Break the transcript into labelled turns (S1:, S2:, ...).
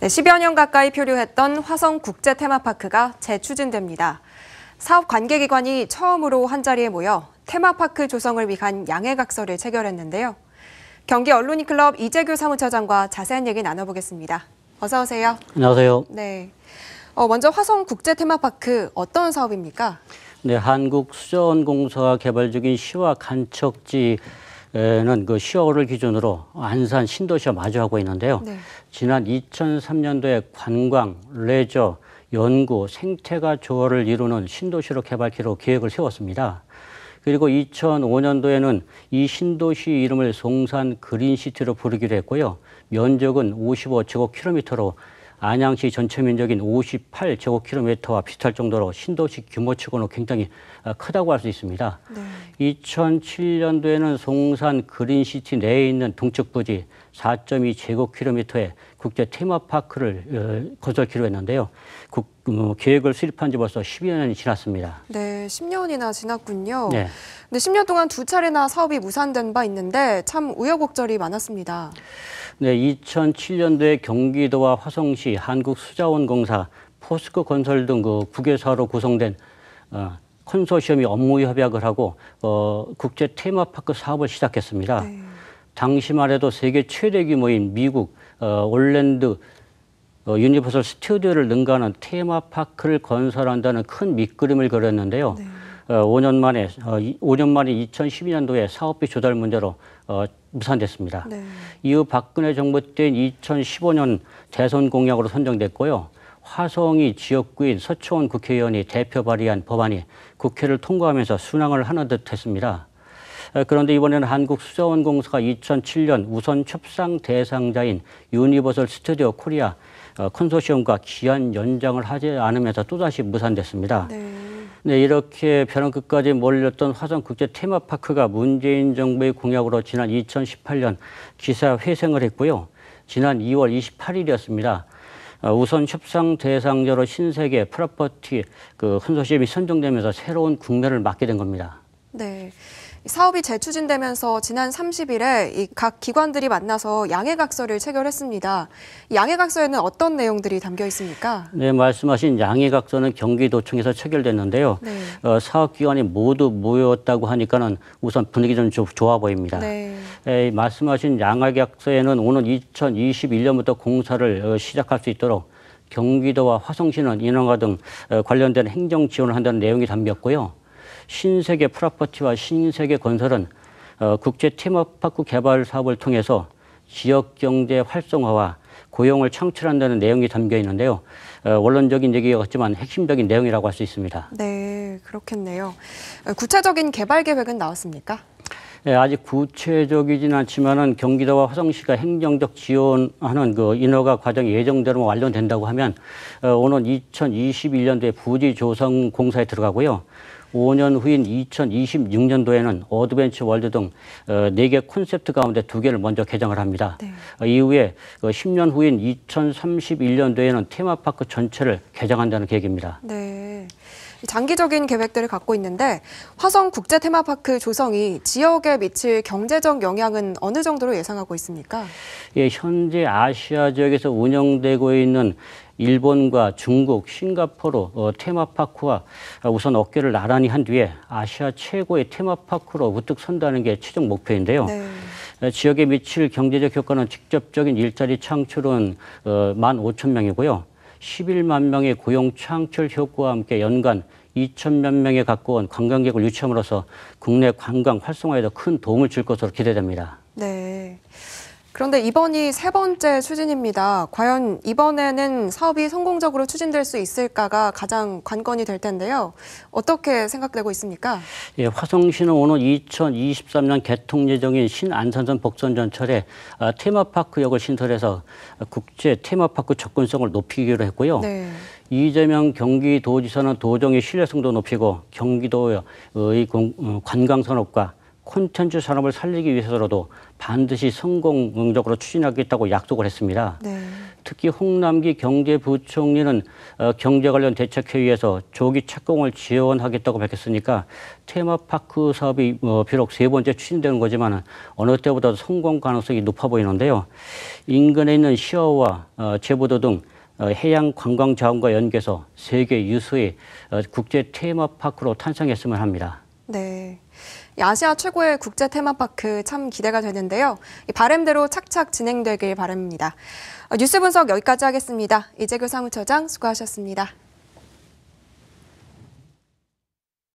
S1: 네, 10여 년 가까이 표류했던 화성 국제 테마파크가 재추진됩니다. 사업 관계기관이 처음으로 한자리에 모여 테마파크 조성을 위한 양해각서를 체결했는데요. 경기 언론인클럽 이재규 사무처장과 자세한 얘기 나눠보겠습니다. 어서 오세요.
S2: 안녕하세요.
S1: 네. 먼저 화성 국제 테마파크 어떤 사업입니까?
S2: 네, 한국수자원공사가 개발 중인 시와 간척지는 그 시어를 기준으로 안산 신도시와 마주하고 있는데요. 네. 지난 2003년도에 관광, 레저, 연구, 생태가 조화를 이루는 신도시로 개발키로 계획을 세웠습니다. 그리고 2005년도에는 이 신도시 이름을 송산 그린시티로 부르기로 했고요. 면적은 55제곱킬로미터로 안양시 전체 면적인 58제곱킬로미터와 비슷할 정도로 신도시 규모치고는 굉장히 크다고 할 수 있습니다. 네. 2007년도에는 송산 그린시티 내에 있는 동측 부지 4.2제곱킬로미터의 국제 테마파크를 건설키로 했는데요. 계획을 수립한 지 벌써 10여 년이 지났습니다.
S1: 네, 10년이나 지났군요.
S2: 네.
S1: 근데 10년 동안 2차례나 사업이 무산된 바 있는데 참 우여곡절이 많았습니다.
S2: 네, 2007년도에 경기도와 화성시, 한국수자원공사, 포스코 건설 등 그 9개사로 구성된 컨소시엄이 업무 협약을 하고 국제 테마파크 사업을 시작했습니다. 네. 당시만 해도 세계 최대 규모인 미국 올랜드 유니버설 스튜디오를 능가하는 테마파크를 건설한다는 큰 밑그림을 그렸는데요. 네. 5년 만에 2012년도에 사업비 조달 문제로 무산됐습니다. 네. 이후 박근혜 정부 때인 2015년 대선 공약으로 선정됐고요. 화성이 지역구인 서초원 국회의원이 대표 발의한 법안이 국회를 통과하면서 순항을 하는 듯 했습니다. 그런데 이번에는 한국수자원공사가 2007년 우선 협상 대상자인 유니버설 스튜디오 코리아 컨소시엄과 기한 연장을 하지 않으면서 또다시 무산됐습니다. 네, 이렇게 벼랑 끝까지 몰렸던 화성 국제 테마파크가 문재인 정부의 공약으로 지난 2018년 기사 회생을 했고요. 지난 2월 28일이었습니다. 우선 협상 대상자로 신세계 프로퍼티 컨소시엄이 선정되면서 새로운 국면을 맞게 된 겁니다.
S1: 네. 사업이 재추진되면서 지난 30일에 각 기관들이 만나서 양해각서를 체결했습니다. 양해각서에는 어떤 내용들이 담겨 있습니까?
S2: 네, 말씀하신 양해각서는 경기도청에서 체결됐는데요. 네. 사업기관이 모두 모였다고 하니까는 우선 분위기 좀 좋아 보입니다. 네. 말씀하신 양해각서에는 오는 2021년부터 공사를 시작할 수 있도록 경기도와 화성시는 인허가 등 관련된 행정 지원을 한다는 내용이 담겼고요. 신세계 프로퍼티와 신세계 건설은 국제 테마파크 개발 사업을 통해서 지역 경제 활성화와 고용을 창출한다는 내용이 담겨 있는데요. 원론적인 얘기가 같지만 핵심적인 내용이라고 할 수 있습니다.
S1: 네, 그렇겠네요. 구체적인 개발 계획은 나왔습니까?
S2: 네, 아직 구체적이지는 않지만은 경기도와 화성시가 행정적 지원하는 인허가 과정이 예정대로 완료된다고 하면 오는 2021년도에 부지 조성 공사에 들어가고요. 5년 후인 2026년도에는 어드벤처 월드 등 4개 콘셉트 가운데 2개를 먼저 개장을 합니다. 네. 이후에 10년 후인 2031년도에는 테마파크 전체를 개장한다는 계획입니다.
S1: 네. 장기적인 계획들을 갖고 있는데 화성 국제 테마파크 조성이 지역에 미칠 경제적 영향은 어느 정도로 예상하고 있습니까?
S2: 예, 현재 아시아 지역에서 운영되고 있는 일본과 중국, 싱가포르 테마파크와 우선 어깨를 나란히 한 뒤에 아시아 최고의 테마파크로 우뚝 선다는 게 최종 목표인데요. 네. 지역에 미칠 경제적 효과는 직접적인 일자리 창출은 15,000명이고요. 11만 명의 고용 창출 효과와 함께 연간 2,000만 명에 가까운 관광객을 유치함으로써 국내 관광 활성화에도 큰 도움을 줄 것으로 기대됩니다.
S1: 네. 그런데 이번이 3번째 추진입니다. 과연 이번에는 사업이 성공적으로 추진될 수 있을까가 가장 관건이 될 텐데요. 어떻게 생각되고 있습니까?
S2: 예, 화성시는 오는 2023년 개통 예정인 신안산선 복선전철에 테마파크역을 신설해서 국제 테마파크 접근성을 높이기로 했고요. 네. 이재명 경기도지사는 도정의 신뢰성도 높이고 경기도의 관광산업과 콘텐츠 산업을 살리기 위해서라도 반드시 성공적으로 추진하겠다고 약속을 했습니다. 네. 특히 홍남기 경제부총리는 경제 관련 대책회의에서 조기 착공을 지원하겠다고 밝혔으니까 테마파크 사업이 비록 세 번째 추진되는 거지만 어느 때보다도 성공 가능성이 높아 보이는데요. 인근에 있는 시어와 제부도 등 해양 관광 자원과 연계해서 세계 유수의 국제 테마파크로 탄생했으면 합니다.
S1: 네. 이 아시아 최고의 국제 테마파크 참 기대가 되는데요. 이 바람대로 착착 진행되길 바랍니다. 뉴스 분석 여기까지 하겠습니다. 이재규 사무처장 수고하셨습니다.